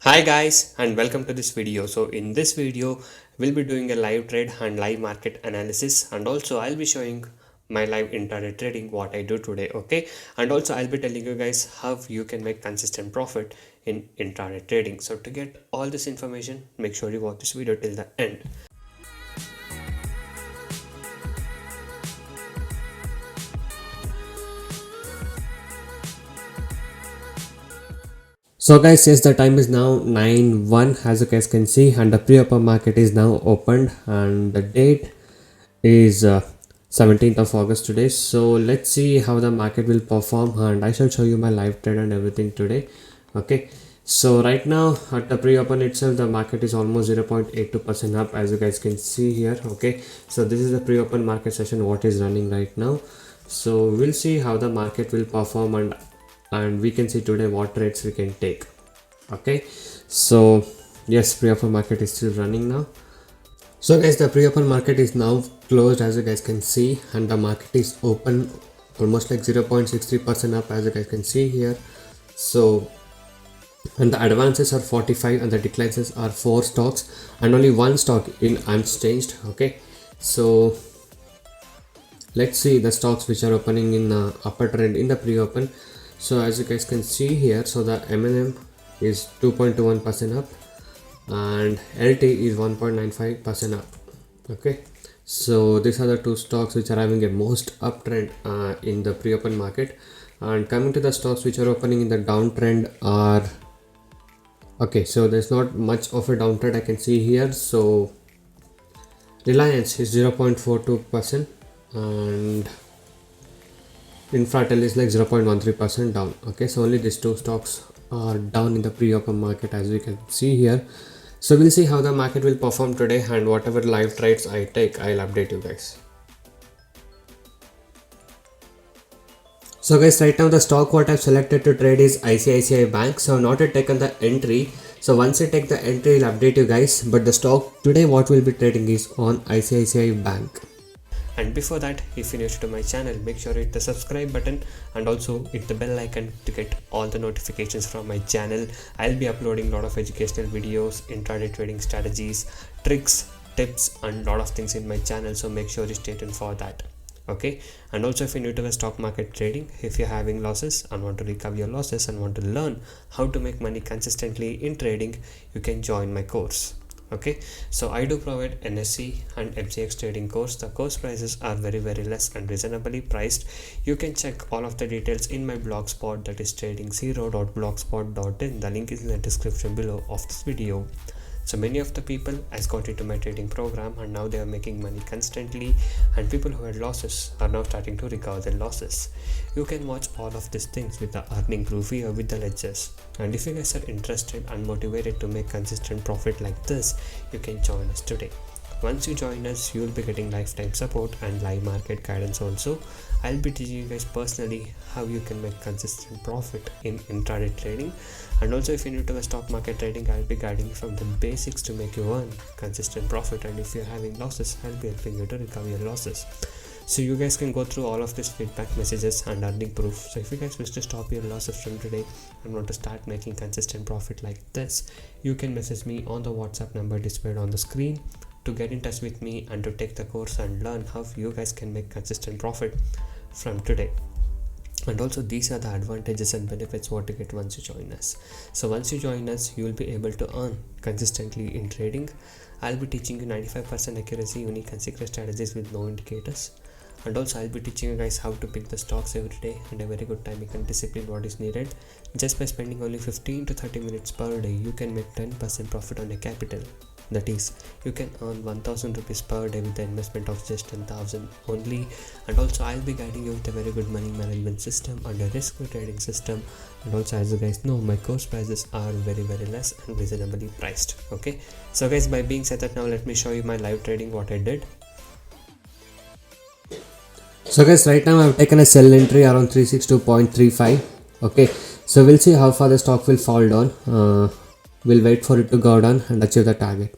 Hi guys and welcome to this video. So in this video we'll be doing a live trade and live market analysis, and also I'll be showing my live intraday trading what I do today. Okay, and also I'll be telling you guys how you can make consistent profit in intraday trading. So to get all this information, make sure you watch this video till the end. So guys, yes, the time is now 9:01 as you guys can see, and the pre-open market is now opened, and the date is 17th of August today. So let's see how the market will perform, and I shall show you my live trade and everything today. Okay, so right now at the pre-open itself, the market is almost 0.82% up, as you guys can see here. Okay, so this is the pre-open market session what is running right now. So we'll see how the market will perform, and we can see today what trades we can take. Okay, so yes, pre-open market is still running now. So guys, the pre-open market is now closed, as you guys can see, and the market is open almost like 0.63% up, as you guys can see here. So, and the advances are 45 and the declines are 4 stocks and only one stock in unchanged. Okay, so let's see the stocks which are opening in upper trend in the pre-open. So as you guys can see here, so the M&M is 2.21% up and LT is 1.95% up. Okay, so these are the two stocks which are having a most uptrend in the pre-open market. And coming to the stocks which are opening in the downtrend are, okay, so there's not much of a downtrend I can see here. So Reliance is 0.42% and Infratel is like 0.13% down. Okay, so only these two stocks are down in the pre-open market, as we can see here. So we'll see how the market will perform today, and whatever live trades I take, I'll update you guys. So guys, right now the stock what I've selected to trade is ICICI Bank. So I've not yet taken the entry. So once I take the entry, I'll update you guys. But the stock today what we'll be trading is on ICICI Bank. And before that, if you're new to my channel, make sure you hit the subscribe button and also hit the bell icon to get all the notifications from my channel. I'll be uploading a lot of educational videos, intraday trading strategies, tricks, tips and lot of things in my channel, so make sure you stay tuned for that. Okay, and also if you're new to the stock market trading, if you're having losses and want to recover your losses and want to learn how to make money consistently in trading, you can join my course. Okay, so I do provide NSE and MCX trading course. The course prices are very less and reasonably priced. You can check all of the details in my blogspot, that is tradingzero.blogspot.in. The link is in the description below of this video. So many of the people has got into my trading program and now they are making money constantly, and people who had losses are now starting to recover their losses. You can watch all of these things with the earning proof here with the ledgers. And if you guys are interested and motivated to make consistent profit like this, you can join us today. Once you join us, you will be getting lifetime support and live market guidance also. I'll be teaching you guys personally how you can make consistent profit in intraday trading. And also if you're new to the stock market trading, I'll be guiding you from the basics to make you earn consistent profit. And if you're having losses, I'll be helping you to recover your losses. So you guys can go through all of these feedback messages and earning proof. So if you guys wish to stop your losses from today and want to start making consistent profit like this, you can message me on the WhatsApp number displayed on the screen to get in touch with me and to take the course and learn how you guys can make consistent profit from today. And also these are the advantages and benefits what you get once you join us. So once you join us, you will be able to earn consistently in trading. I'll be teaching you 95% accuracy, unique and secret strategies with no indicators. And also I'll be teaching you guys how to pick the stocks every day and a very good timing and discipline what is needed. Just by spending only 15 to 30 minutes per day, you can make 10% profit on your capital. That is, you can earn 1000 rupees per day with the investment of just 10,000 only. And also I'll be guiding you with a very good money management system and a risk trading system. And also, as you guys know, my course prices are very less and reasonably priced. Okay, so guys, by being said that, now let me show you my live trading what I did. So guys, right now I've taken a sell entry around 362.35. Okay, so we'll see how far the stock will fall down. We'll wait for it to go down and achieve the target.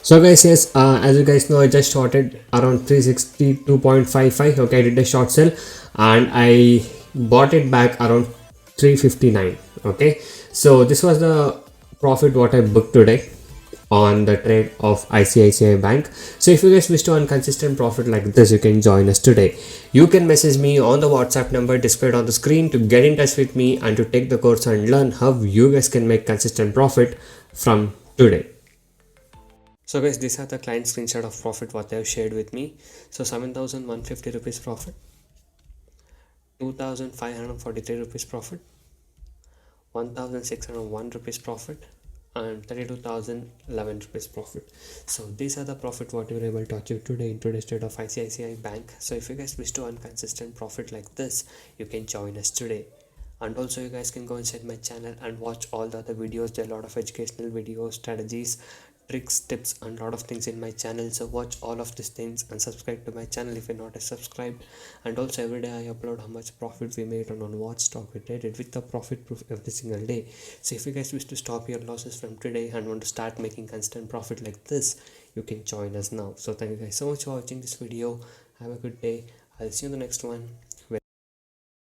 So guys, yes, as you guys know, I just shorted around 362.55. Okay, I did a short sell and I bought it back around 359. Okay, so this was the profit what I booked today on the trade of ICICI Bank. So if you guys wish to earn consistent profit like this, you can join us today. You can message me on the WhatsApp number displayed on the screen to get in touch with me and to take the course and learn how you guys can make consistent profit from today. So guys, these are the client screenshot of profit what they have shared with me. So 7,150 rupees profit, 2,543 rupees profit, 1,601 rupees profit, and 32,011 rupees profit. So these are the profit what you were able to achieve today in today's trade of ICICI Bank. So if you guys wish to earn consistent profit like this, you can join us today. And also you guys can go inside my channel and watch all the other videos. There are a lot of educational videos, strategies, tricks, tips, and a lot of things in my channel. So watch all of these things and subscribe to my channel if you're not subscribed. And also every day I upload how much profit we made on what stock we traded with the profit proof every single day. So if you guys wish to stop your losses from today and want to start making constant profit like this, you can join us now. So thank you guys so much for watching this video. Have a good day. I'll see you in the next one.